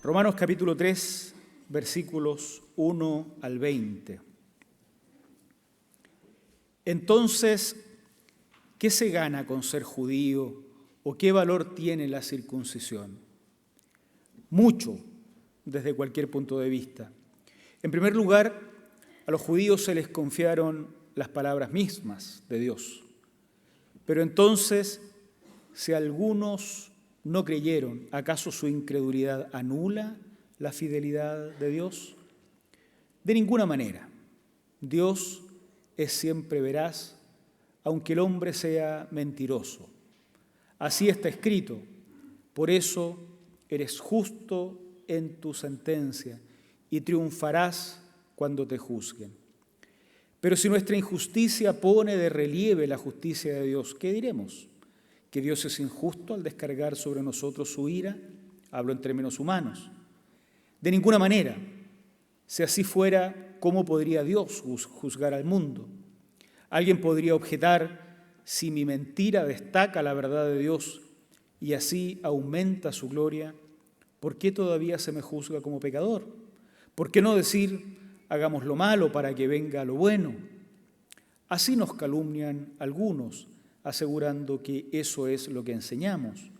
Romanos capítulo 3, versículos 1 al 20. Entonces, ¿qué se gana con ser judío o qué valor tiene la circuncisión? Mucho, desde cualquier punto de vista. En primer lugar, a los judíos se les confiaron las palabras mismas de Dios. Pero entonces, si algunos no creyeron, ¿acaso su incredulidad anula la fidelidad de Dios? De ninguna manera. Dios es siempre veraz, aunque el hombre sea mentiroso. Así está escrito. Por eso eres justo en tu sentencia y triunfarás cuando te juzguen. Pero si nuestra injusticia pone de relieve la justicia de Dios, ¿qué diremos? ¿Que Dios es injusto al descargar sobre nosotros su ira? Hablo en términos humanos. De ninguna manera. Si así fuera, ¿cómo podría Dios juzgar al mundo? Alguien podría objetar, si mi mentira destaca la verdad de Dios y así aumenta su gloria, ¿por qué todavía se me juzga como pecador? ¿Por qué no decir, hagamos lo malo para que venga lo bueno? Así nos calumnian algunos, asegurando que eso es lo que enseñamos,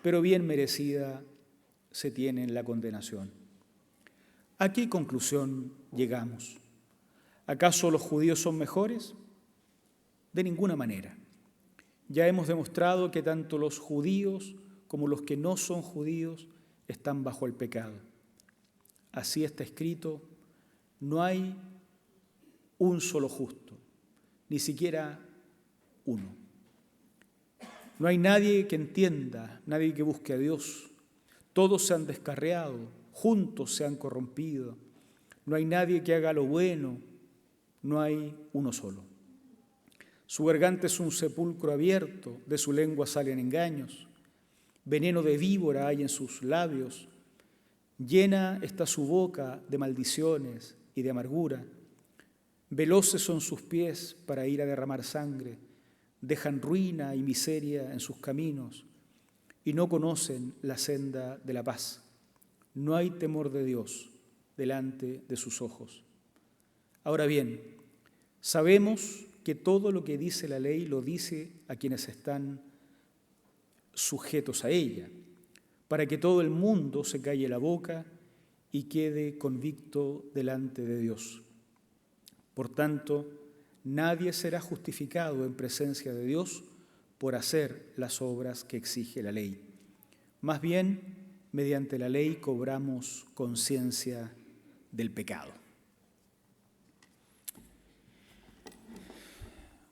pero bien merecida se tiene la condenación. ¿A qué conclusión llegamos? ¿Acaso los judíos son mejores? De ninguna manera. Ya hemos demostrado que tanto los judíos como los que no son judíos están bajo el pecado. Así está escrito, no hay un solo justo, ni siquiera uno. No hay nadie que entienda, nadie que busque a Dios. Todos se han descarriado, juntos se han corrompido. No hay nadie que haga lo bueno, no hay uno solo. Su garganta es un sepulcro abierto, de su lengua salen engaños. Veneno de víbora hay en sus labios. Llena está su boca de maldiciones y de amargura. Veloces son sus pies para ir a derramar sangre. Dejan ruina y miseria en sus caminos y no conocen la senda de la paz. No hay temor de Dios delante de sus ojos. Ahora bien, sabemos que todo lo que dice la ley lo dice a quienes están sujetos a ella, para que todo el mundo se calle la boca y quede convicto delante de Dios. Por tanto, nadie será justificado en presencia de Dios por hacer las obras que exige la ley. Más bien, mediante la ley cobramos conciencia del pecado.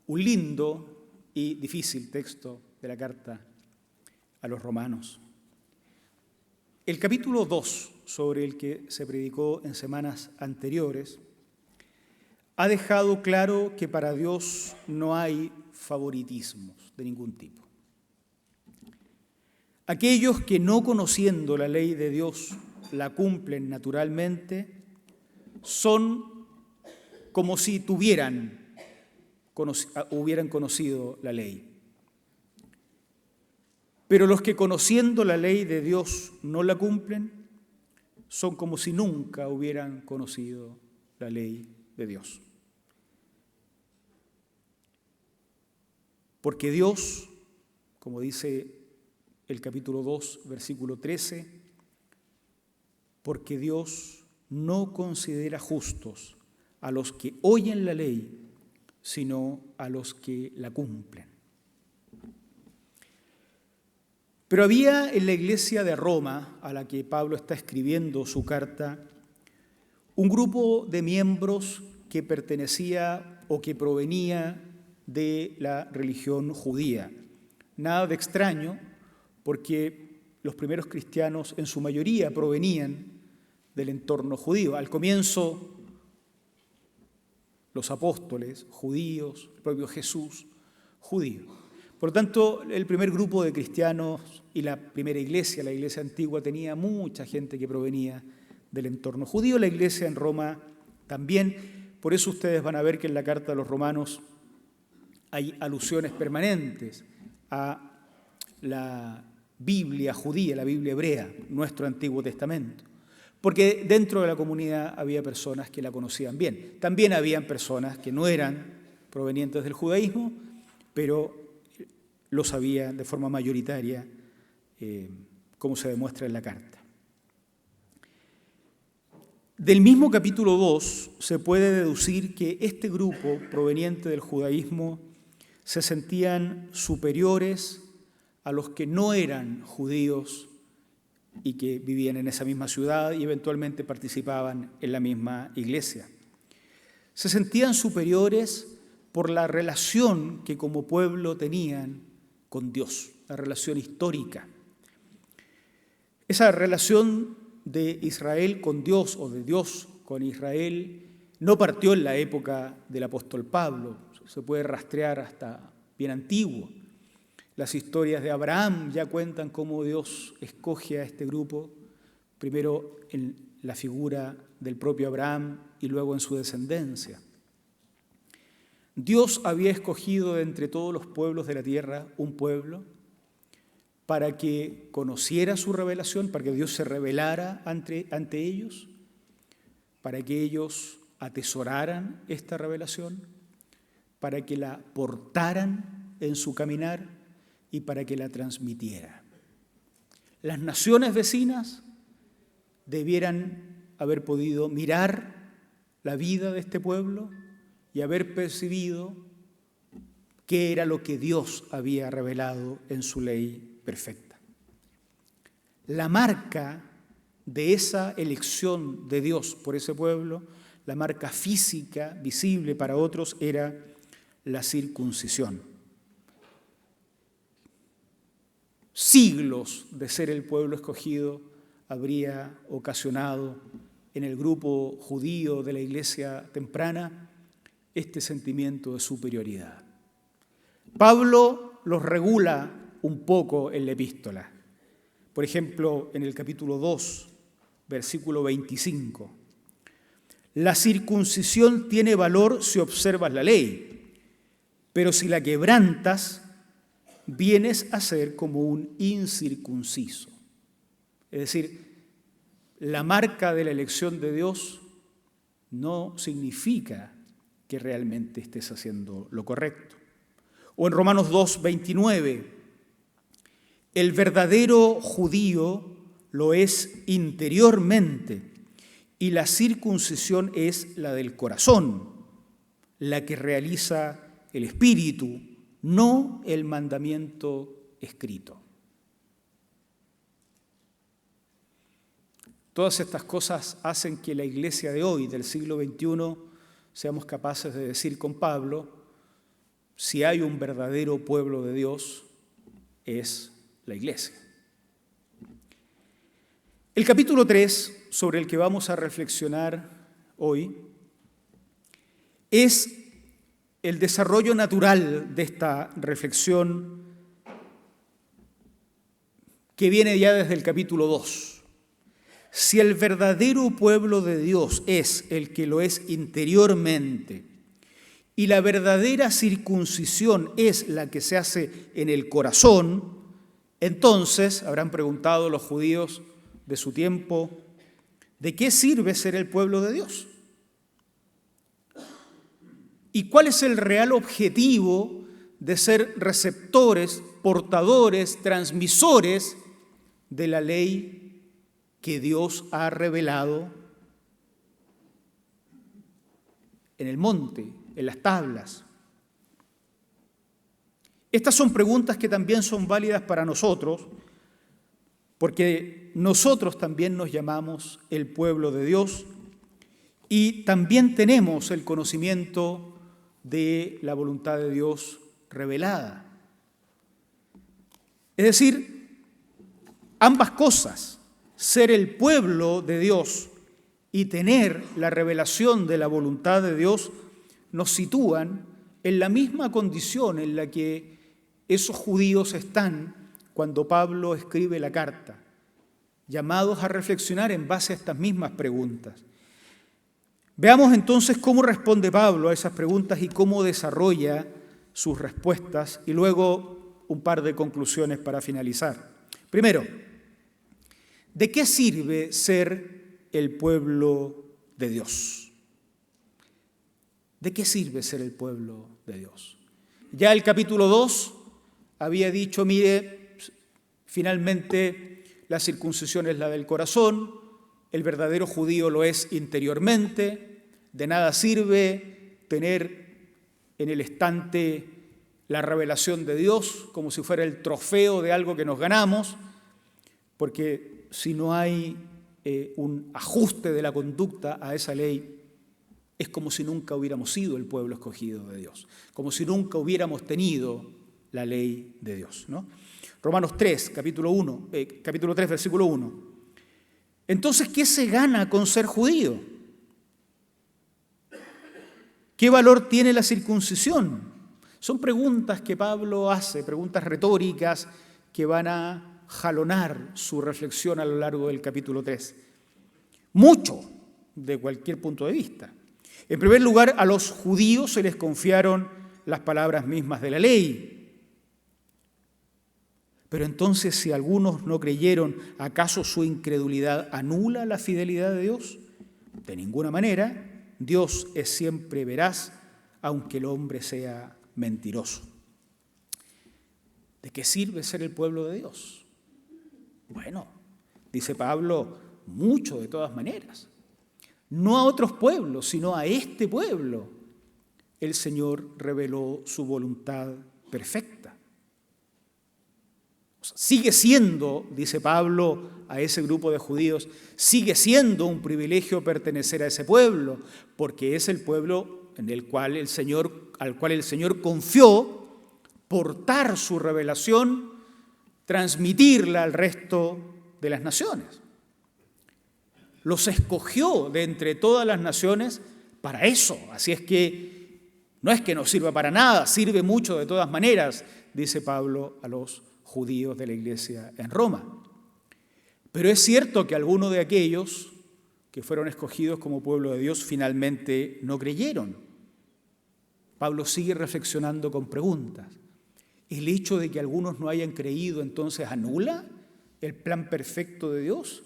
Un lindo y difícil texto de la carta a los romanos. El capítulo 2, sobre el que se predicó en semanas anteriores, ha dejado claro que para Dios no hay favoritismos de ningún tipo. Aquellos que no conociendo la ley de Dios la cumplen naturalmente son como si hubieran conocido la ley. Pero los que conociendo la ley de Dios no la cumplen son como si nunca hubieran conocido la ley de Dios. Porque Dios, como dice el capítulo 2, versículo 13, porque Dios no considera justos a los que oyen la ley, sino a los que la cumplen. Pero había en la iglesia de Roma, a la que Pablo está escribiendo su carta, un grupo de miembros que pertenecía o que provenía de la religión judía. Nada de extraño, porque los primeros cristianos en su mayoría provenían del entorno judío. Al comienzo, los apóstoles judíos, el propio Jesús judío. Por lo tanto, el primer grupo de cristianos y la primera iglesia, la iglesia antigua, tenía mucha gente que provenía del entorno judío. La iglesia en Roma también. Por eso ustedes van a ver que en la carta de los romanos hay alusiones permanentes a la Biblia judía, la Biblia hebrea, nuestro Antiguo Testamento. Porque dentro de la comunidad había personas que la conocían bien. También habían personas que no eran provenientes del judaísmo, pero lo sabían de forma mayoritaria, como se demuestra en la carta. Del mismo capítulo 2 se puede deducir que este grupo proveniente del judaísmo se sentían superiores a los que no eran judíos y que vivían en esa misma ciudad y eventualmente participaban en la misma iglesia. Se sentían superiores por la relación que como pueblo tenían con Dios, la relación histórica. Esa relación de Israel con Dios o de Dios con Israel no partió en la época del apóstol Pablo, se puede rastrear hasta bien antiguo. Las historias de Abraham ya cuentan cómo Dios escoge a este grupo, primero en la figura del propio Abraham y luego en su descendencia. Dios había escogido de entre todos los pueblos de la tierra un pueblo para que conociera su revelación, para que Dios se revelara ante ellos, para que ellos atesoraran esta revelación, para que la portaran en su caminar y para que la transmitiera. Las naciones vecinas debieran haber podido mirar la vida de este pueblo y haber percibido qué era lo que Dios había revelado en su ley perfecta. La marca de esa elección de Dios por ese pueblo, la marca física, visible para otros, era la circuncisión. Siglos de ser el pueblo escogido habría ocasionado en el grupo judío de la iglesia temprana este sentimiento de superioridad. Pablo los regula un poco en la epístola. Por ejemplo, en el capítulo 2, versículo 25. La circuncisión tiene valor si observas la ley, pero si la quebrantas, vienes a ser como un incircunciso. Es decir, la marca de la elección de Dios no significa que realmente estés haciendo lo correcto. O en Romanos 2, 29, el verdadero judío lo es interiormente y la circuncisión es la del corazón, la que realiza el espíritu, no el mandamiento escrito. Todas estas cosas hacen que la iglesia de hoy, del siglo XXI, seamos capaces de decir con Pablo, si hay un verdadero pueblo de Dios, es la iglesia. El capítulo 3, sobre el que vamos a reflexionar hoy, es el desarrollo natural de esta reflexión que viene ya desde el capítulo 2. Si el verdadero pueblo de Dios es el que lo es interiormente y la verdadera circuncisión es la que se hace en el corazón, entonces, habrán preguntado los judíos de su tiempo, ¿de qué sirve ser el pueblo de Dios? ¿Y cuál es el real objetivo de ser receptores, portadores, transmisores de la ley que Dios ha revelado en el monte, en las tablas? Estas son preguntas que también son válidas para nosotros, porque nosotros también nos llamamos el pueblo de Dios y también tenemos el conocimiento de la voluntad de Dios revelada. Es decir, ambas cosas, ser el pueblo de Dios y tener la revelación de la voluntad de Dios, nos sitúan en la misma condición en la que esos judíos están cuando Pablo escribe la carta, llamados a reflexionar en base a estas mismas preguntas. Veamos entonces cómo responde Pablo a esas preguntas y cómo desarrolla sus respuestas y luego un par de conclusiones para finalizar. Primero, ¿de qué sirve ser el pueblo de Dios? ¿De qué sirve ser el pueblo de Dios? Ya el capítulo 2 había dicho, mire, finalmente la circuncisión es la del corazón, el verdadero judío lo es interiormente, de nada sirve tener en el estante la revelación de Dios como si fuera el trofeo de algo que nos ganamos, porque si no hay un ajuste de la conducta a esa ley, es como si nunca hubiéramos sido el pueblo escogido de Dios, como si nunca hubiéramos tenido la ley de Dios, ¿no? Romanos 3, capítulo 3, versículo 1. Entonces, ¿qué se gana con ser judío? ¿Qué valor tiene la circuncisión? Son preguntas que Pablo hace, preguntas retóricas que van a jalonar su reflexión a lo largo del capítulo 3. Mucho, de cualquier punto de vista. En primer lugar, a los judíos se les confiaron las palabras mismas de la ley. Pero entonces, si algunos no creyeron, ¿acaso su incredulidad anula la fidelidad de Dios? De ninguna manera. Dios es siempre veraz, aunque el hombre sea mentiroso. ¿De qué sirve ser el pueblo de Dios? Bueno, dice Pablo, mucho de todas maneras. No a otros pueblos, sino a este pueblo. El Señor reveló su voluntad perfecta. Sigue siendo, dice Pablo a ese grupo de judíos, sigue siendo un privilegio pertenecer a ese pueblo, porque es el pueblo al cual el Señor confió portar su revelación, transmitirla al resto de las naciones. Los escogió de entre todas las naciones para eso, así es que no es que no sirva para nada, sirve mucho de todas maneras, dice Pablo a los judíos de la iglesia en Roma. Pero es cierto que algunos de aquellos que fueron escogidos como pueblo de Dios finalmente no creyeron. Pablo sigue reflexionando con preguntas. ¿El hecho de que algunos no hayan creído entonces anula el plan perfecto de Dios?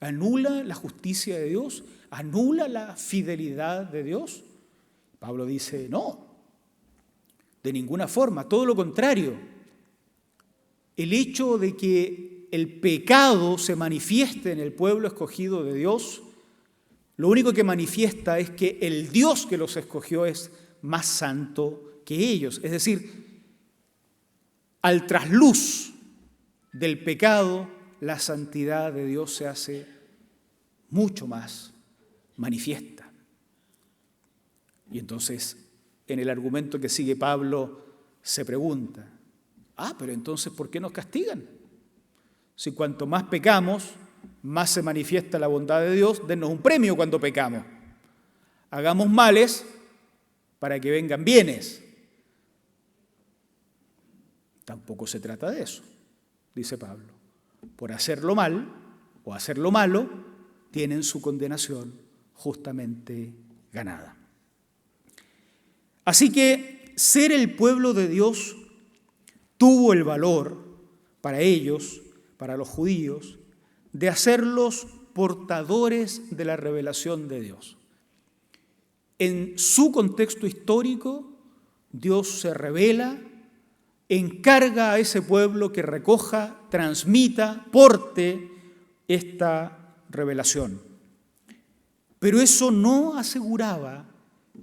¿Anula la justicia de Dios? ¿Anula la fidelidad de Dios? Pablo dice, no, de ninguna forma, todo lo contrario. El hecho de que el pecado se manifieste en el pueblo escogido de Dios, lo único que manifiesta es que el Dios que los escogió es más santo que ellos. Es decir, al trasluz del pecado, la santidad de Dios se hace mucho más manifiesta. Y entonces, en el argumento que sigue Pablo, se pregunta, pero entonces, ¿por qué nos castigan? Si cuanto más pecamos, más se manifiesta la bondad de Dios, dennos un premio cuando pecamos. Hagamos males para que vengan bienes. Tampoco se trata de eso, dice Pablo. Por hacerlo mal o hacerlo malo, tienen su condenación justamente ganada. Así que ser el pueblo de Dios tuvo el valor para ellos, para los judíos, de hacerlos portadores de la revelación de Dios. En su contexto histórico, Dios se revela, encarga a ese pueblo que recoja, transmita, porte esta revelación. Pero eso no aseguraba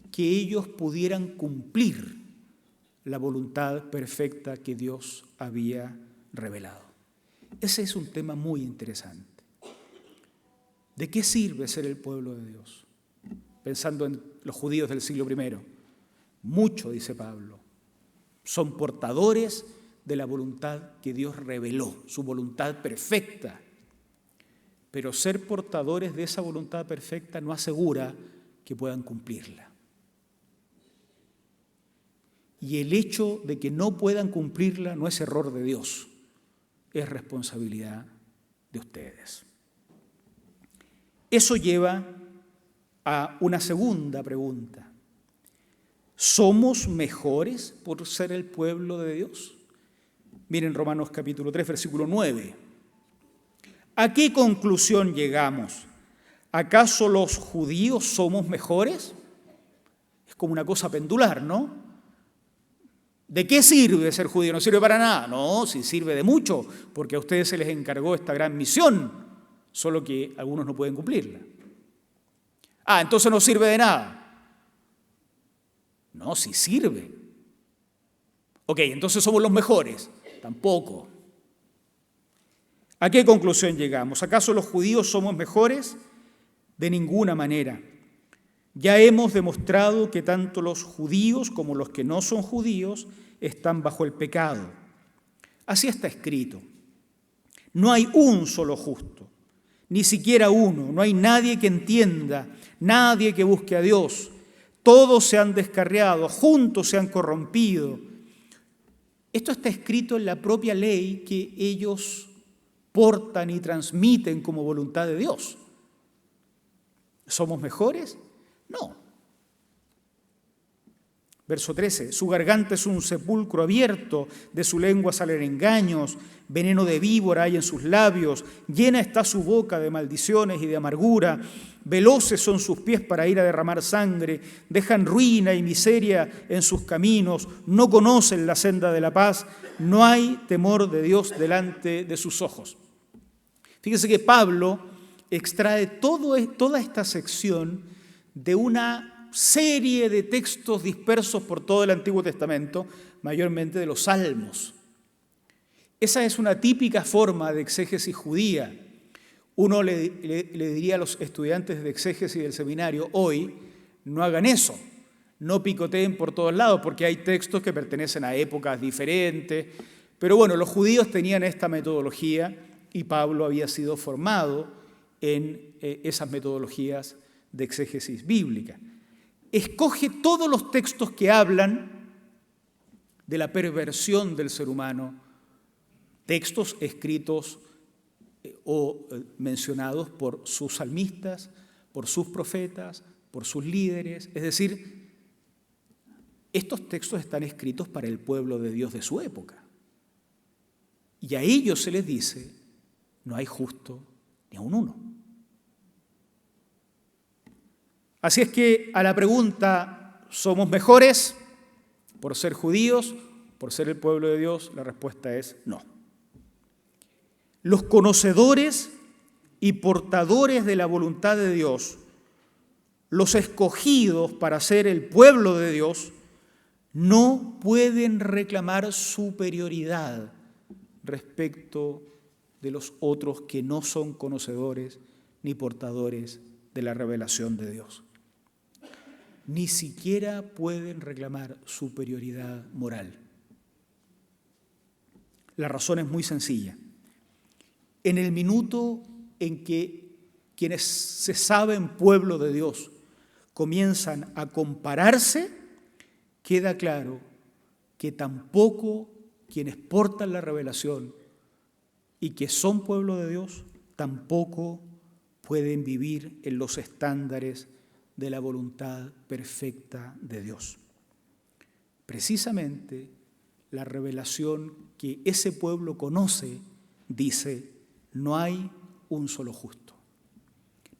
que ellos pudieran cumplir la voluntad perfecta que Dios había revelado. Ese es un tema muy interesante. ¿De qué sirve ser el pueblo de Dios? Pensando en los judíos del siglo I. Mucho, dice Pablo, son portadores de la voluntad que Dios reveló, su voluntad perfecta. Pero ser portadores de esa voluntad perfecta no asegura que puedan cumplirla. Y el hecho de que no puedan cumplirla no es error de Dios, es responsabilidad de ustedes. Eso lleva a una segunda pregunta. ¿Somos mejores por ser el pueblo de Dios? Miren Romanos capítulo 3, versículo 9. ¿A qué conclusión llegamos? ¿Acaso los judíos somos mejores? Es como una cosa pendular, ¿no? ¿De qué sirve ser judío? No sirve para nada. No, sí sirve de mucho, porque a ustedes se les encargó esta gran misión, solo que algunos no pueden cumplirla. Entonces no sirve de nada. No, sí sirve. Ok, entonces somos los mejores. Tampoco. ¿A qué conclusión llegamos? ¿Acaso los judíos somos mejores? De ninguna manera. Ya hemos demostrado que tanto los judíos como los que no son judíos están bajo el pecado. Así está escrito. No hay un solo justo, ni siquiera uno. No hay nadie que entienda, nadie que busque a Dios. Todos se han descarriado, juntos se han corrompido. Esto está escrito en la propia ley que ellos portan y transmiten como voluntad de Dios. ¿Somos mejores? No. Verso 13, su garganta es un sepulcro abierto, de su lengua salen engaños, veneno de víbora hay en sus labios, llena está su boca de maldiciones y de amargura, veloces son sus pies para ir a derramar sangre, dejan ruina y miseria en sus caminos, no conocen la senda de la paz, no hay temor de Dios delante de sus ojos. Fíjese que Pablo extrae toda esta sección de una serie de textos dispersos por todo el Antiguo Testamento, mayormente de los Salmos. Esa es una típica forma de exégesis judía. Uno le diría a los estudiantes de exégesis del seminario, hoy, no hagan eso, no picoteen por todos lados, porque hay textos que pertenecen a épocas diferentes. Pero bueno, los judíos tenían esta metodología y Pablo había sido formado en esas metodologías de exégesis bíblica. Escoge todos los textos que hablan de la perversión del ser humano, textos escritos o mencionados por sus salmistas, por sus profetas, por sus líderes. Es decir, estos textos están escritos para el pueblo de Dios de su época. Y a ellos se les dice, no hay justo ni aun uno. Así es que a la pregunta, ¿somos mejores por ser judíos, por ser el pueblo de Dios? La respuesta es no. Los conocedores y portadores de la voluntad de Dios, los escogidos para ser el pueblo de Dios, no pueden reclamar superioridad respecto de los otros que no son conocedores ni portadores de la revelación de Dios. Ni siquiera pueden reclamar superioridad moral. La razón es muy sencilla. En el minuto en que quienes se saben pueblo de Dios comienzan a compararse, queda claro que tampoco quienes portan la revelación y que son pueblo de Dios, tampoco pueden vivir en los estándares de la voluntad perfecta de Dios. Precisamente la revelación que ese pueblo conoce dice, no hay un solo justo,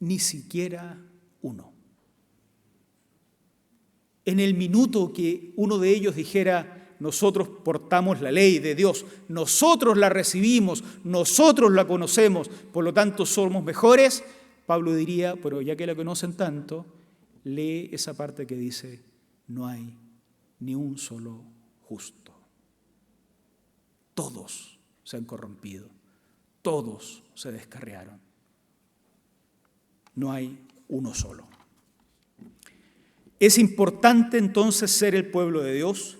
ni siquiera uno. En el minuto que uno de ellos dijera, nosotros portamos la ley de Dios, nosotros la recibimos, nosotros la conocemos, por lo tanto somos mejores, Pablo diría, pero ya que la conocen tanto, lee esa parte que dice, no hay ni un solo justo. Todos se han corrompido, todos se descarriaron. No hay uno solo. Es importante entonces ser el pueblo de Dios.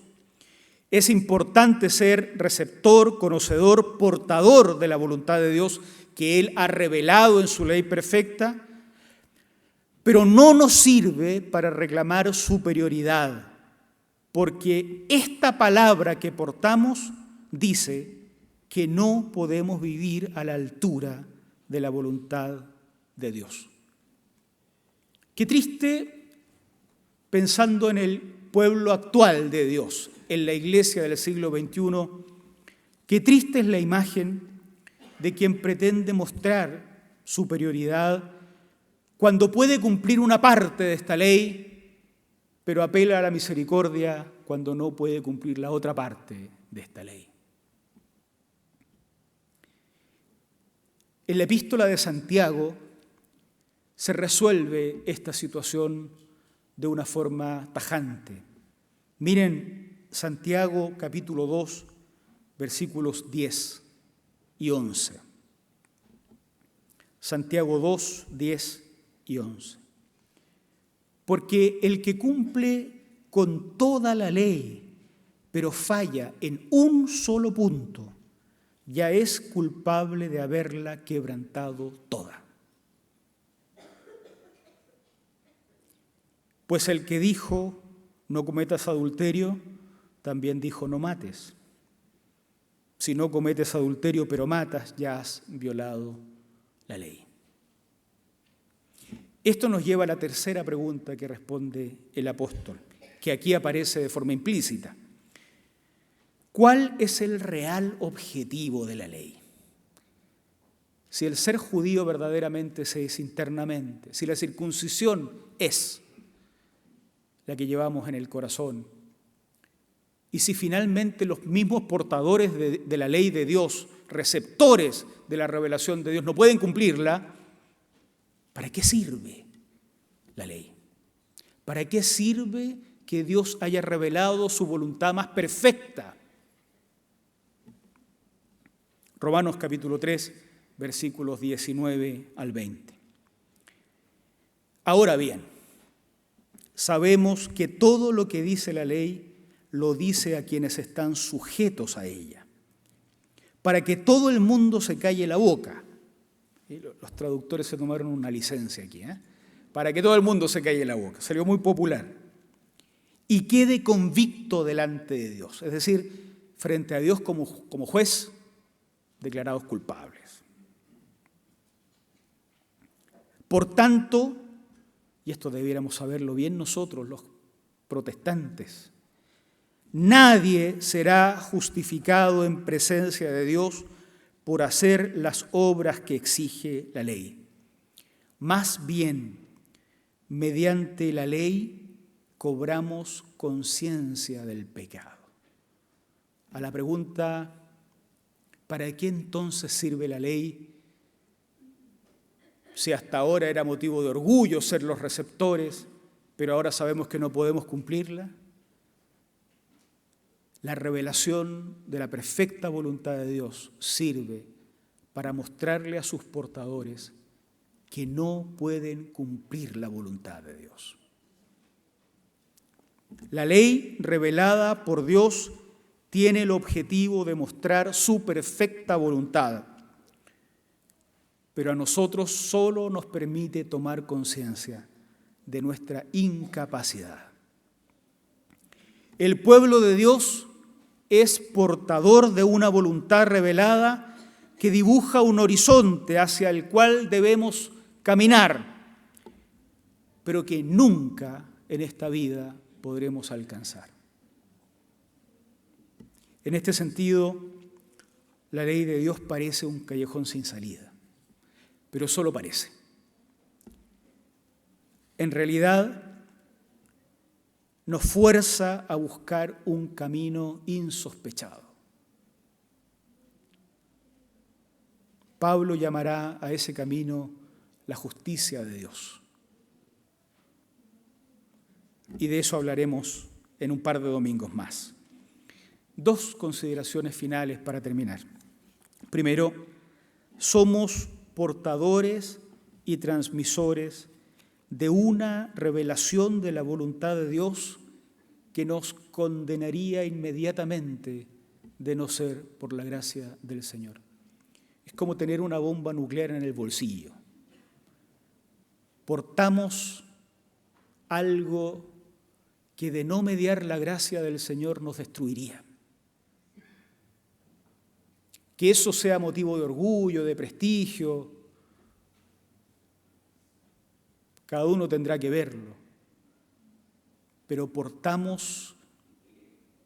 Es importante ser receptor, conocedor, portador de la voluntad de Dios que Él ha revelado en su ley perfecta, pero no nos sirve para reclamar superioridad, porque esta palabra que portamos dice que no podemos vivir a la altura de la voluntad de Dios. Qué triste pensando en el pueblo actual de Dios, en la iglesia del siglo XXI, qué triste es la imagen de quien pretende mostrar superioridad cuando puede cumplir una parte de esta ley, pero apela a la misericordia cuando no puede cumplir la otra parte de esta ley. En la epístola de Santiago se resuelve esta situación de una forma tajante. Miren Santiago capítulo 2, versículos 10 y 11. Santiago 2, 10 y 11. Porque el que cumple con toda la ley, pero falla en un solo punto, ya es culpable de haberla quebrantado toda. Pues el que dijo, no cometas adulterio, también dijo, no mates. Si no cometes adulterio, pero matas, ya has violado la ley. Esto nos lleva a la tercera pregunta que responde el apóstol, que aquí aparece de forma implícita. ¿Cuál es el real objetivo de la ley? Si el ser judío verdaderamente se es internamente, si la circuncisión es la que llevamos en el corazón, y si finalmente los mismos portadores de la ley de Dios, receptores de la revelación de Dios, no pueden cumplirla, ¿para qué sirve la ley? ¿Para qué sirve que Dios haya revelado su voluntad más perfecta? Romanos capítulo 3, versículos 19 al 20. Ahora bien, sabemos que todo lo que dice la ley lo dice a quienes están sujetos a ella, para que todo el mundo se calle la boca. Y los traductores se tomaron una licencia aquí, para que todo el mundo se calle la boca. Salió muy popular. Y quede convicto delante de Dios, es decir, frente a Dios como juez, declarados culpables. Por tanto, y esto debiéramos saberlo bien nosotros, los protestantes, nadie será justificado en presencia de Dios por hacer las obras que exige la ley. Más bien, mediante la ley cobramos conciencia del pecado. A la pregunta, ¿para qué entonces sirve la ley? Si hasta ahora era motivo de orgullo ser los receptores, pero ahora sabemos que no podemos cumplirla. La revelación de la perfecta voluntad de Dios sirve para mostrarle a sus portadores que no pueden cumplir la voluntad de Dios. La ley revelada por Dios tiene el objetivo de mostrar su perfecta voluntad, pero a nosotros solo nos permite tomar conciencia de nuestra incapacidad. El pueblo de Dios es portador de una voluntad revelada que dibuja un horizonte hacia el cual debemos caminar, pero que nunca en esta vida podremos alcanzar. En este sentido, la ley de Dios parece un callejón sin salida, pero solo parece. En realidad, nos fuerza a buscar un camino insospechado. Pablo llamará a ese camino la justicia de Dios. Y de eso hablaremos en un par de domingos más. Dos consideraciones finales para terminar. Primero, somos portadores y transmisores de una revelación de la voluntad de Dios que nos condenaría inmediatamente de no ser por la gracia del Señor. Es como tener una bomba nuclear en el bolsillo. Portamos algo que de no mediar la gracia del Señor nos destruiría. Que eso sea motivo de orgullo, de prestigio, cada uno tendrá que verlo, pero portamos,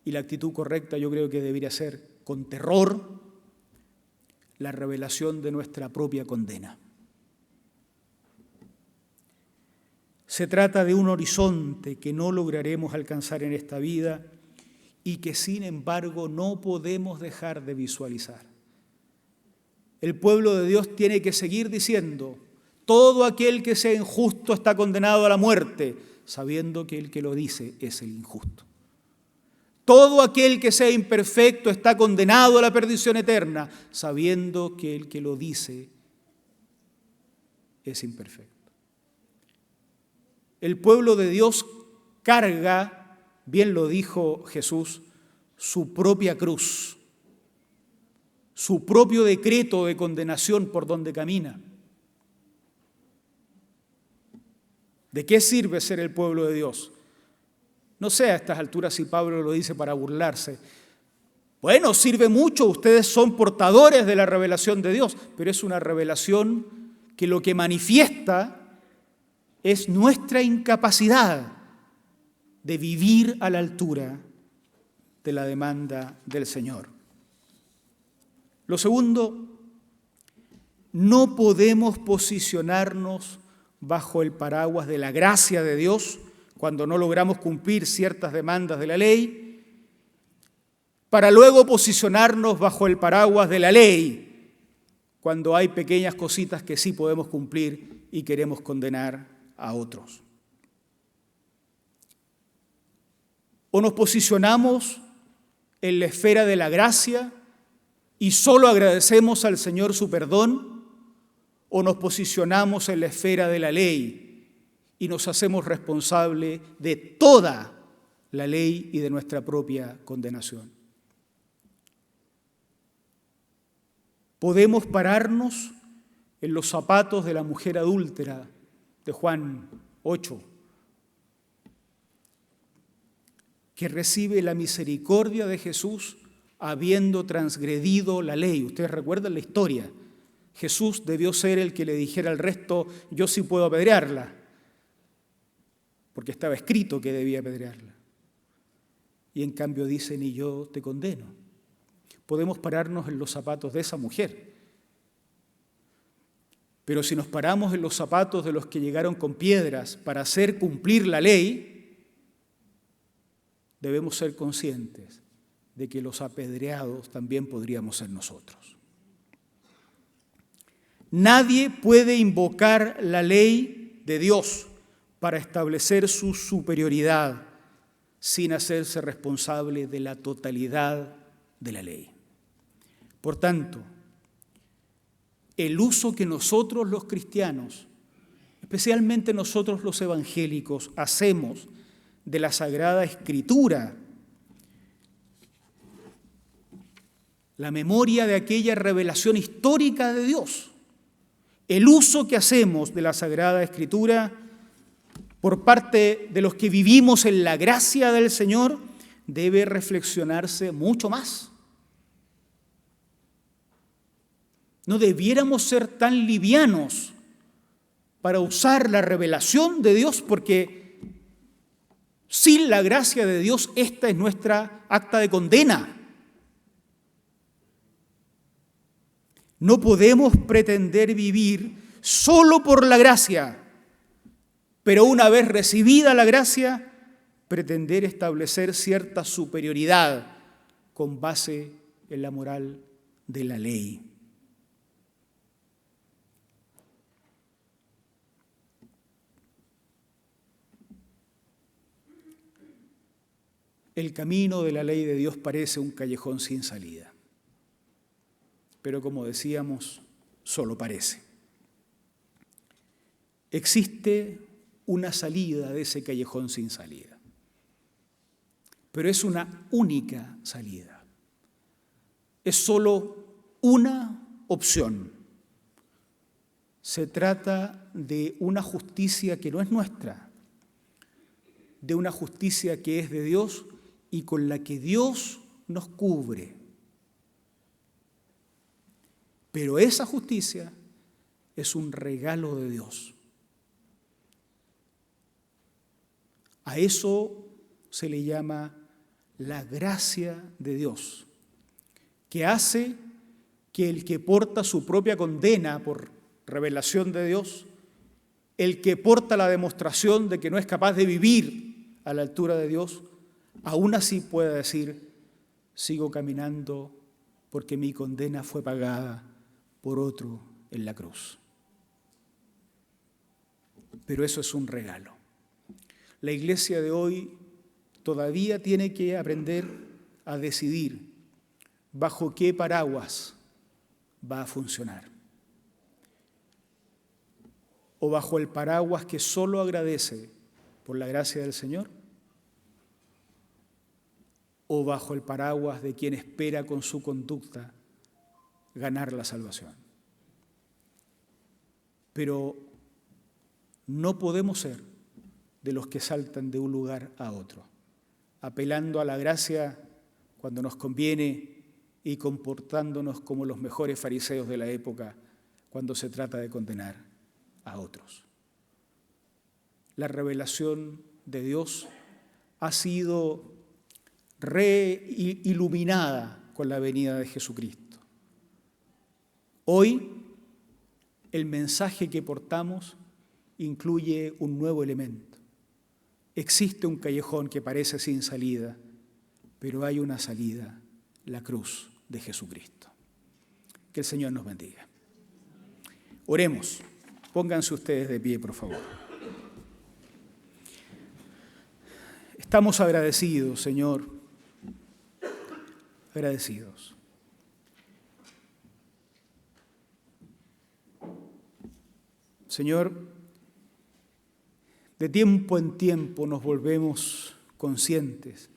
y la actitud correcta yo creo que debería ser con terror, la revelación de nuestra propia condena. Se trata de un horizonte que no lograremos alcanzar en esta vida y que sin embargo no podemos dejar de visualizar. El pueblo de Dios tiene que seguir diciendo: todo aquel que sea injusto está condenado a la muerte, sabiendo que el que lo dice es el injusto. Todo aquel que sea imperfecto está condenado a la perdición eterna, sabiendo que el que lo dice es imperfecto. El pueblo de Dios carga, bien lo dijo Jesús, su propia cruz, su propio decreto de condenación por donde camina. ¿De qué sirve ser el pueblo de Dios? No sé a estas alturas si Pablo lo dice para burlarse. Bueno, sirve mucho, ustedes son portadores de la revelación de Dios, pero es una revelación que lo que manifiesta es nuestra incapacidad de vivir a la altura de la demanda del Señor. Lo segundo, no podemos posicionarnos bajo el paraguas de la gracia de Dios cuando no logramos cumplir ciertas demandas de la ley, para luego posicionarnos bajo el paraguas de la ley cuando hay pequeñas cositas que sí podemos cumplir y queremos condenar a otros. O nos posicionamos en la esfera de la gracia y solo agradecemos al Señor su perdón, o nos posicionamos en la esfera de la ley y nos hacemos responsables de toda la ley y de nuestra propia condenación. Podemos pararnos en los zapatos de la mujer adúltera de Juan 8, que recibe la misericordia de Jesús habiendo transgredido la ley. Ustedes recuerdan la historia. Jesús debió ser el que le dijera al resto: yo sí puedo apedrearla, porque estaba escrito que debía apedrearla. Y en cambio dice: ni yo te condeno. Podemos pararnos en los zapatos de esa mujer. Pero si nos paramos en los zapatos de los que llegaron con piedras para hacer cumplir la ley, debemos ser conscientes de que los apedreados también podríamos ser nosotros. Nadie puede invocar la ley de Dios para establecer su superioridad sin hacerse responsable de la totalidad de la ley. Por tanto, el uso que nosotros los cristianos, especialmente nosotros los evangélicos, hacemos de la Sagrada Escritura, la memoria de aquella revelación histórica de Dios, el uso que hacemos de la Sagrada Escritura por parte de los que vivimos en la gracia del Señor debe reflexionarse mucho más. No debiéramos ser tan livianos para usar la revelación de Dios, porque sin la gracia de Dios esta es nuestra acta de condena. No podemos pretender vivir solo por la gracia, pero una vez recibida la gracia, pretender establecer cierta superioridad con base en la moral de la ley. El camino de la ley de Dios parece un callejón sin salida, pero como decíamos, solo parece. Existe una salida de ese callejón sin salida, pero es una única salida. Es solo una opción. Se trata de una justicia que no es nuestra, de una justicia que es de Dios y con la que Dios nos cubre. Pero esa justicia es un regalo de Dios. A eso se le llama la gracia de Dios, que hace que el que porta su propia condena por revelación de Dios, el que porta la demostración de que no es capaz de vivir a la altura de Dios, aún así puede decir: sigo caminando porque mi condena fue pagada por otro en la cruz. Pero eso es un regalo. La iglesia de hoy todavía tiene que aprender a decidir bajo qué paraguas va a funcionar. O bajo el paraguas que solo agradece por la gracia del Señor, o bajo el paraguas de quien espera con su conducta ganar la salvación. Pero no podemos ser de los que saltan de un lugar a otro, apelando a la gracia cuando nos conviene y comportándonos como los mejores fariseos de la época cuando se trata de condenar a otros. La revelación de Dios ha sido reiluminada con la venida de Jesucristo. Hoy, el mensaje que portamos incluye un nuevo elemento. Existe un callejón que parece sin salida, pero hay una salida, la cruz de Jesucristo. Que el Señor nos bendiga. Oremos. Pónganse ustedes de pie, por favor. Estamos agradecidos, Señor, agradecidos. Señor, de tiempo en tiempo nos volvemos conscientes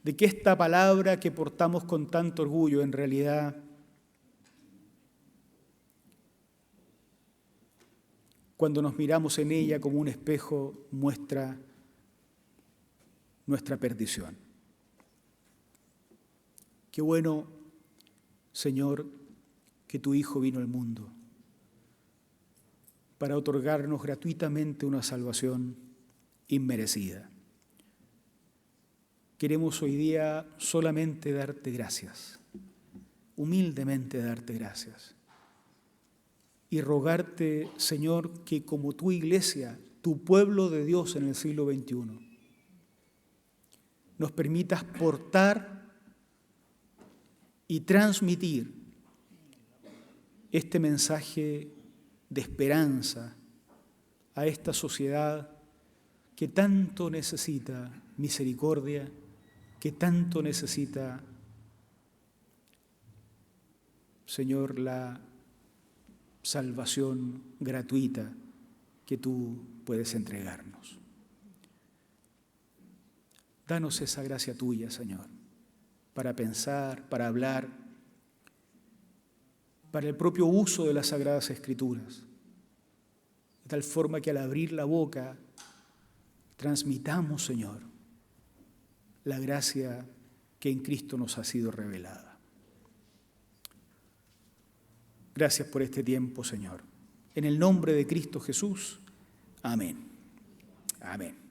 de que esta palabra que portamos con tanto orgullo en realidad cuando nos miramos en ella como un espejo, muestra nuestra perdición. Qué bueno, Señor, que tu Hijo vino al mundo para otorgarnos gratuitamente una salvación inmerecida. Queremos hoy día solamente darte gracias, humildemente darte gracias. Y rogarte, Señor, que como tu iglesia, tu pueblo de Dios en el siglo XXI, nos permitas portar y transmitir este mensaje de esperanza a esta sociedad que tanto necesita misericordia, que tanto necesita, Señor, la salvación gratuita que tú puedes entregarnos. Danos esa gracia tuya, Señor, para pensar, para hablar, para el propio uso de las Sagradas Escrituras, de tal forma que al abrir la boca transmitamos, Señor, la gracia que en Cristo nos ha sido revelada. Gracias por este tiempo, Señor. En el nombre de Cristo Jesús. Amén. Amén.